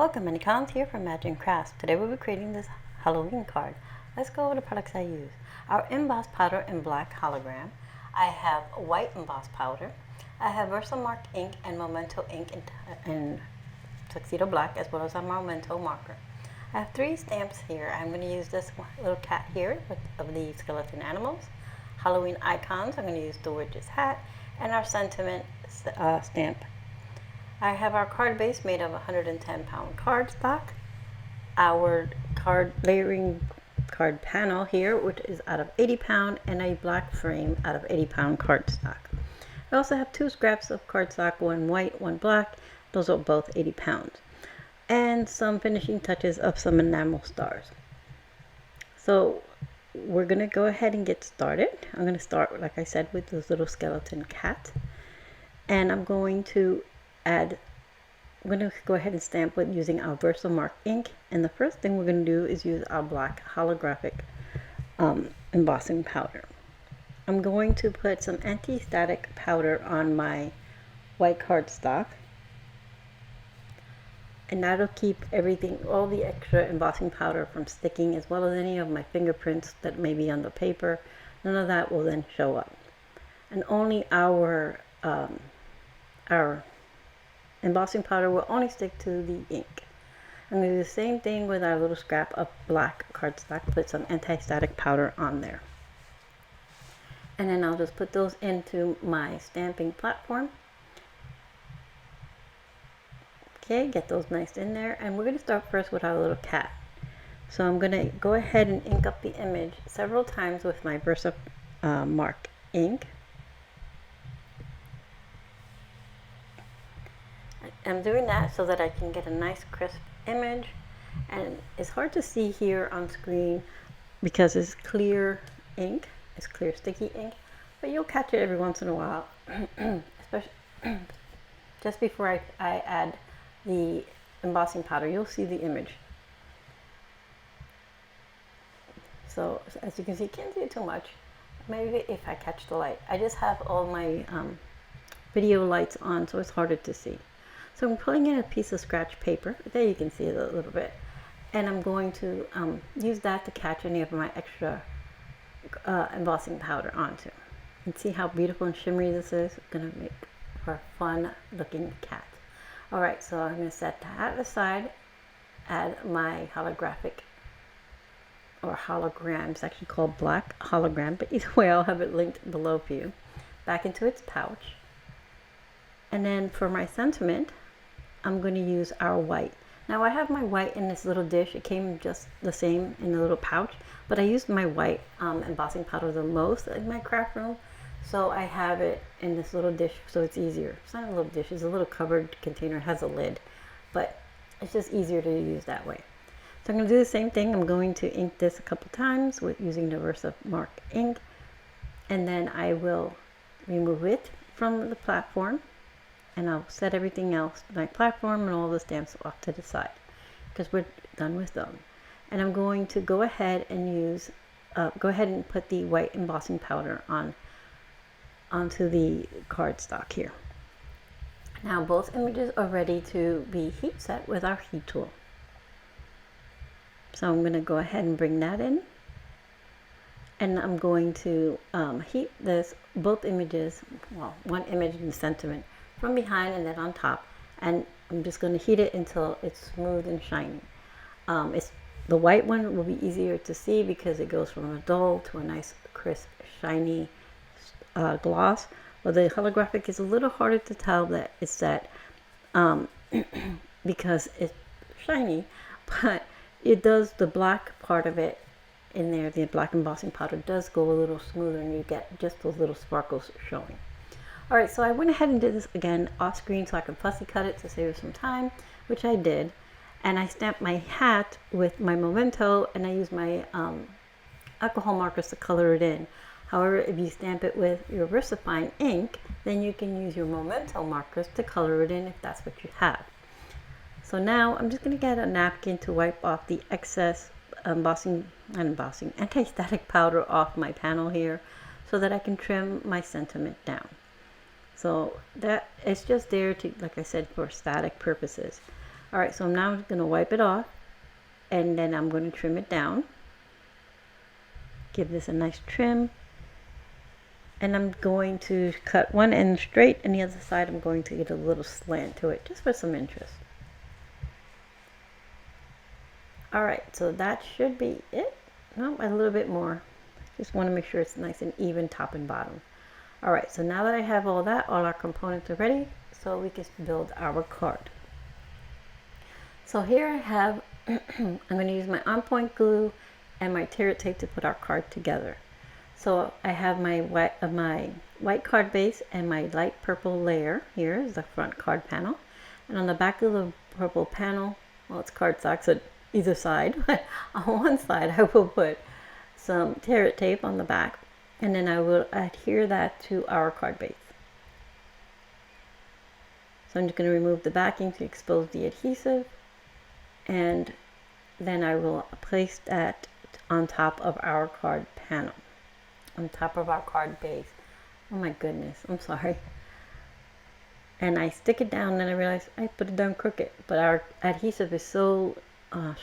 Welcome, Minnie Collins here from Magic Crafts. Today we'll be creating this Halloween card. Let's go over the products I use. Our emboss powder in black hologram. I have white emboss powder. I have VersaMark ink and Memento ink in Tuxedo black, as well as a Memento marker. I have 3 stamps here. I'm going to use this little cat here of the skeleton animals. Halloween icons, I'm going to use the witch's hat, and our sentiment stamp. I have our card base made of 110-pound cardstock, our card layering card panel here, which is out of 80-pound, and a black frame out of 80-pound cardstock. I also have 2 scraps of cardstock, one white, one black. Those are both 80 pounds. And some finishing touches of some enamel stars. So we're going to go ahead and get started. I'm going to start, like I said, with this little skeleton cat. And I'm going to go ahead and stamp with using our VersaMark ink. And the first thing we're going to do is use our black holographic embossing powder. I'm going to put some anti-static powder on my white cardstock. And that'll keep everything, all the extra embossing powder from sticking, as well as any of my fingerprints that may be on the paper. None of that will then show up. And only our embossing powder will only stick to the ink. I'm going to do the same thing with our little scrap of black cardstock. Put some anti-static powder on there. And then I'll just put those into my stamping platform. Okay, get those nice in there. And we're going to start first with our little cat. So I'm going to go ahead and ink up the image several times with my VersaMark ink. I'm doing that so that I can get a nice crisp image, and it's hard to see here on screen because it's clear ink, it's clear sticky ink, but you'll catch it every once in a while, especially just before I add the embossing powder. You'll see the image. So as you can see, can't see it too much. Maybe if I catch the light. I just have all my video lights on, so it's harder to see. So I'm pulling in a piece of scratch paper. There you can see it a little bit. And I'm going to use that to catch any of my extra embossing powder onto. And see how beautiful and shimmery this is. It's going to make for a fun looking cat. Alright, so I'm going to set that aside. Add my holographic or hologram. It's actually called black hologram, but either way I'll have it linked below for you. Back into its pouch. And then for my sentiment, I'm going to use our white. Now I have my white in this little dish. It came just the same in the little pouch, but I used my white embossing powder the most in my craft room. So I have it in this little dish so it's easier. It's not a little dish, it's a little covered container. It has a lid, but it's just easier to use that way. So I'm going to do the same thing. I'm going to ink this a couple times with using the VersaMark ink, and then I will remove it from the platform. And I'll set everything else, my platform and all the stamps, off to the side because we're done with them. And I'm going to go ahead and put the white embossing powder onto the cardstock here. Now both images are ready to be heat set with our heat tool. So I'm going to go ahead and bring that in. And I'm going to heat both images, well, one image in the sentiment, from behind and then on top, and I'm just going to heat it until it's smooth and shiny. The white one will be easier to see because it goes from a dull to a nice crisp shiny gloss, but the holographic is a little harder to tell that it's set because it's shiny, but it does, the black part of it in there, the black embossing powder does go a little smoother and you get just those little sparkles showing. Alright, so I went ahead and did this again off screen so I could fussy cut it to save some time, which I did. And I stamped my hat with my Memento, and I used my alcohol markers to color it in. However, if you stamp it with your VersaFine ink, then you can use your Memento markers to color it in if that's what you have. So now I'm just going to get a napkin to wipe off the excess anti-static powder off my panel here so that I can trim my sentiment down. So that it's just there to, like I said, for static purposes. All right, so now I'm going to wipe it off, and then I'm going to trim it down. Give this a nice trim. And I'm going to cut one end straight, and the other side I'm going to get a little slant to it, just for some interest. All right, so that should be it. No, a little bit more. Just want to make sure it's nice and even top and bottom. All right, so now that I have all that, all our components are ready, so we can build our card. So here I have, I'm going to use my on-point glue and my tear tape to put our card together. So I have my white card base and my light purple layer. Here is the front card panel. And on the back of the purple panel, well, it's cardstock, so either side, but on one side I will put some tear tape on the back, and then I will adhere that to our card base. So I'm just going to remove the backing to expose the adhesive, and then I will place that on top of our card panel, on top of our card base. Oh my goodness, I'm sorry. And I stick it down, and I realize I put it down crooked, but our adhesive is so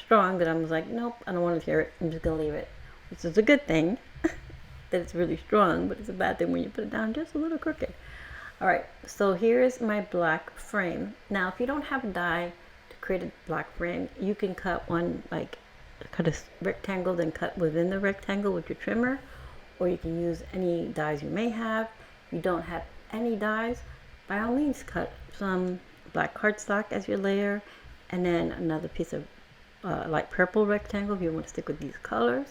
strong that I was like, nope, I don't want to tear it, I'm just going to leave it. Which is a good thing, that it's really strong, but it's a bad thing when you put it down just a little crooked. Alright, so here is my black frame. Now, if you don't have a die to create a black frame, you can cut one, like, cut a rectangle, then cut within the rectangle with your trimmer, or you can use any dies you may have. If you don't have any dies, by all means cut some black cardstock as your layer, and then another piece of light purple rectangle if you want to stick with these colors,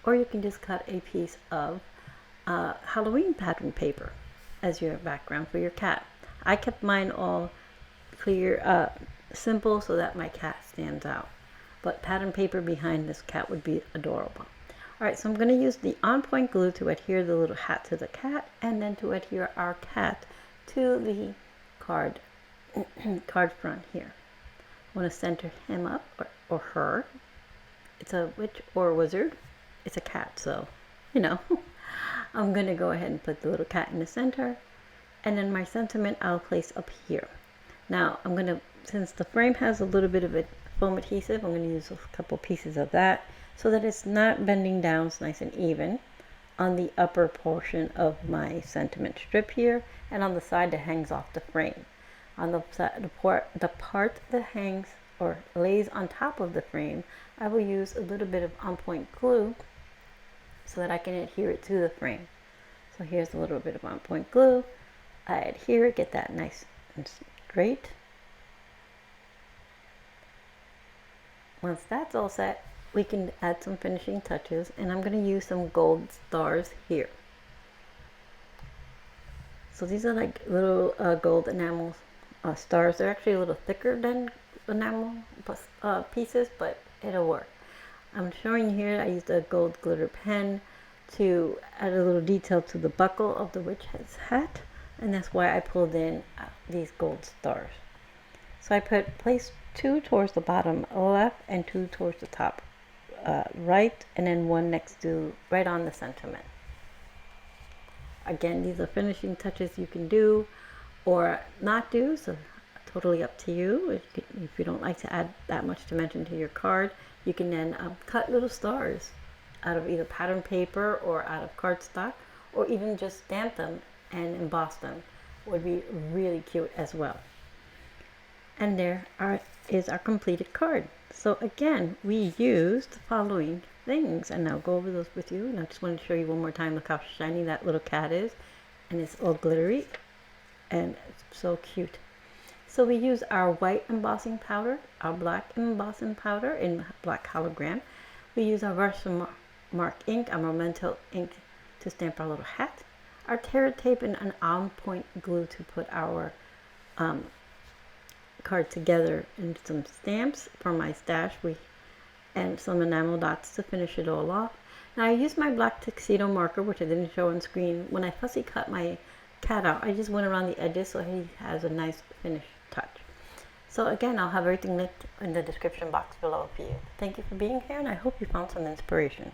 or you can just cut a piece of Halloween pattern paper as your background for your cat. I kept mine all clear, simple, so that my cat stands out, but pattern paper behind this cat would be adorable. Alright, so I'm going to use the on-point glue to adhere the little hat to the cat, and then to adhere our cat to the card front here. I want to center him up, or her. It's a witch or wizard. It's a cat, so, you know. I'm going to go ahead and put the little cat in the center, and then my sentiment I'll place up here. Now, I'm going to, since the frame has a little bit of a foam adhesive, I'm going to use a couple pieces of that so that it's not bending down, it's nice and even on the upper portion of my sentiment strip here, and on the side that hangs off the frame. On the side, the part that hangs or lays on top of the frame, I will use a little bit of on-point glue so that I can adhere it to the frame. So here's a little bit of on-point glue. I adhere it, get that nice and straight. Once that's all set, we can add some finishing touches, and I'm going to use some gold stars here. So these are like little gold enamel stars. They're actually a little thicker than enamel pieces, but it'll work. I'm showing you here I used a gold glitter pen to add a little detail to the buckle of the witch's hat, and that's why I pulled in these gold stars. So I placed 2 towards the bottom left and 2 towards the top right, and then one next to right on the sentiment. Again, these are finishing touches you can do or not do, so totally up to you. If you don't like to add that much dimension to your card, you can then cut little stars out of either pattern paper or out of cardstock, or even just stamp them and emboss them. Would be really cute as well. And there is our completed card. So again, we used the following things, and I'll go over those with you. And I just want to show you one more time, look how shiny that little cat is, and it's all glittery and it's so cute. So we use our white embossing powder, our black embossing powder in black hologram. We use our VersaMark ink, our Memento ink, to stamp our little hat, our tear tape, and an on-point glue to put our card together, and some stamps for my stash, and some enamel dots to finish it all off. Now I used my black Tuxedo marker, which I didn't show on screen. When I fussy cut my cat out, I just went around the edges so he has a nice finish touch. So again, I'll have everything linked in the description box below for you. Thank you for being here, and I hope you found some inspiration.